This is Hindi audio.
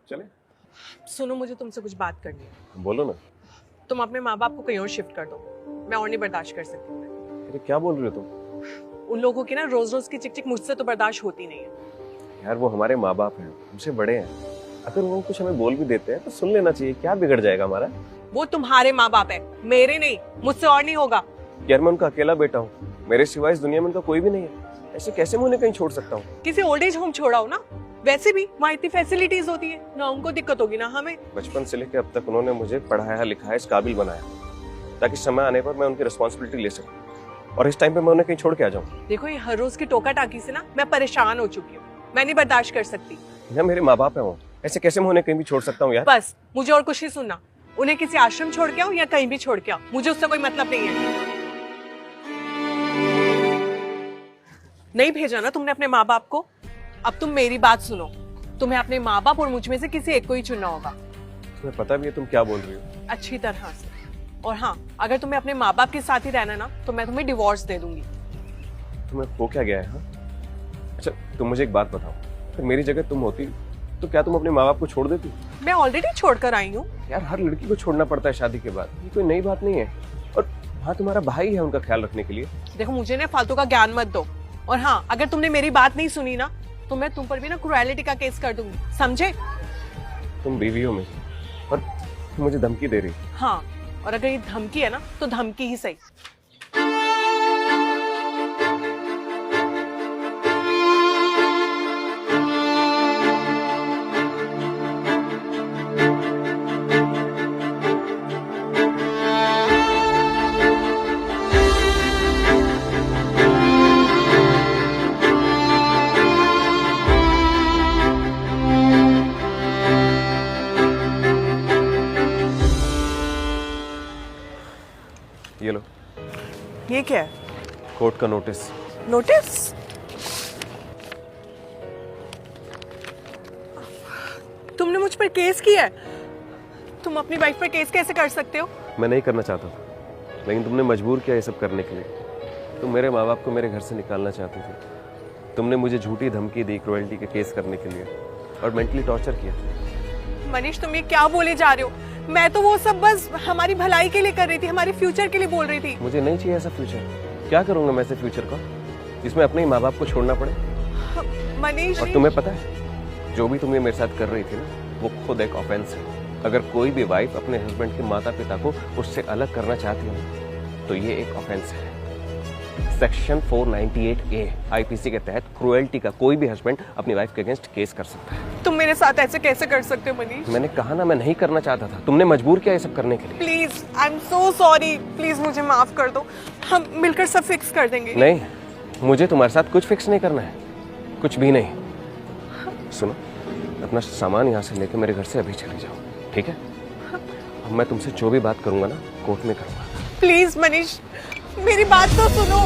चले? सुनो, मुझे तुमसे कुछ बात करनी है। बोलो ना। तुम अपने माँ बाप को कहीं और शिफ्ट कर दो, मैं और नहीं बर्दाश्त कर सकती हूँ। अरे क्या बोल रही हो तुम? उन लोगों की ना रोज रोज की चिक चिक मुझसे तो बर्दाश्त होती नहीं है। यार वो हमारे माँ बाप हैं, हमसे बड़े हैं। अगर वो कुछ हमें बोल भी देते हैं तो सुन लेना चाहिए, क्या बिगड़ जाएगा हमारा? वो तुम्हारे माँ बाप है, मेरे नहीं। मुझसे और नहीं होगा। यार मैं उनका अकेला बेटा हूँ, मेरे सिवाय इस दुनिया में उनका कोई भी नहीं है। ऐसे कैसे मैं उन्हें कहीं छोड़ सकता हूँ? किसी ओल्ड एज होम छोड़ाओ ना। वैसे भी वहाँ इतनी फैसिलिटीज होती है, ना उनको दिक्कत होगी ना हमें। बचपन से लेकर अब तक उन्होंने मुझे पढ़ाया लिखाया, इस काबिल बनाया ताकि समय आने पर मैं उनकी रिस्पॉन्सिबिलिटी ले सकूं। और इस टाइम पे मैं उन्हें कहीं छोड़ के आ जाऊं। देखो, ये हर रोज की टोका टाकी से ना मैं परेशान हो चुकी हूँ। मैं नहीं बर्दाश्त कर सकती। यार मेरे माँ बाप है वो, ऐसे कैसे मैं उन्हें कहीं भी छोड़ सकता हूँ यार? बस मुझे और कुछ नहीं सुनना। उन्हें किसी आश्रम छोड़ के आओ या कहीं भी छोड़ के आओ, मुझे उससे कोई मतलब नहीं है। नहीं भेजा ना तुमने अपने माँ बाप को? अब तुम मेरी बात सुनो, तुम्हें अपने माँ बाप और मुझ में से किसी एक को ही चुनना होगा। तुम्हें पता भी है तुम क्या बोल रही हो? अच्छी तरह से। और हाँ, अगर तुम्हें अपने माँ बाप के साथ ही रहना ना, तो मैं तुम्हें डिवोर्स दे दूंगी। तुम्हें हो क्या गया है? हाँ? अच्छा तुम मुझे एक बात बताओ, अगर मेरी जगह तुम होती तो क्या तुम अपने माँ बाप को छोड़ देती? मैं ऑलरेडी छोड़ कर आई हूँ। यार हर लड़की को छोड़ना पड़ता है शादी के बाद, ये कोई नई बात नहीं है। और हाँ तुम्हारा भाई है उनका ख्याल रखने के लिए। देखो, मुझे ना फालतू का ज्ञान मत दो। और हाँ, अगर तुमने मेरी बात नहीं सुनी ना, तो मैं तुम पर भी ना क्रुएलिटी का केस कर दूंगी, समझे? तुम बीवी हो मेरी और तुम मुझे धमकी दे रही हो। हाँ, और अगर ये धमकी है ना, तो धमकी ही सही। ये लो, ये क्या है? कोर्ट का नोटिस। नोटिस? तुमने मुझ पर केस किया है? तुम अपनी वाइफ पर केस कैसे कर सकते हो? मैं नहीं करना चाहता था, लेकिन तुमने मजबूर किया ये सब करने के लिए। तुम मेरे माँ बाप को मेरे घर से निकालना चाहती थी। तुमने मुझे झूठी धमकी दी क्रुएल्टी के केस करने के लिए और मेंटली टॉर्चर किया। मनीष, तुम ये क्या बोले जा रहे हो? मैं तो वो सब बस हमारी भलाई के लिए कर रही थी, हमारे फ्यूचर के लिए बोल रही थी। मुझे नहीं चाहिए ऐसा फ्यूचर। क्या करूंगा मैं ऐसे फ्यूचर का जिसमें अपने ही माँ बाप को छोड़ना पड़े? मनीष, और तुम्हें पता है जो भी तुम ये मेरे साथ कर रही थी ना, वो खुद एक ऑफेंस है। अगर कोई भी वाइफ अपने हस्बैंड के माता पिता को उससे अलग करना चाहती है तो ये एक ऑफेंस है। सेक्शन 498A आईपीसी के तहत क्रुएल्टी का कोई भी हस्बैंड अपनी वाइफ के अगेंस्ट केस कर सकता है। तुम मेरे साथ ऐसे कैसे कर सकते हो मनीष? मैंने कहा ना, मैं नहीं करना चाहता था, तुमने मजबूर किया ये सब करने के लिए। Please, I am so sorry. Please मुझे माफ कर दो, हम मिलकर सब फिक्स कर देंगे। नहीं, मुझे तुम्हारे साथ कुछ फिक्स नहीं करना है, कुछ भी नहीं। सुनो, अपना सामान यहाँ से लेके मेरे घर से अभी चले जाओ, ठीक है? अब मैं तुमसे जो भी बात करूंगा ना, कोर्ट में करूंगा। प्लीज मनीष, मेरी बात तो सुनो।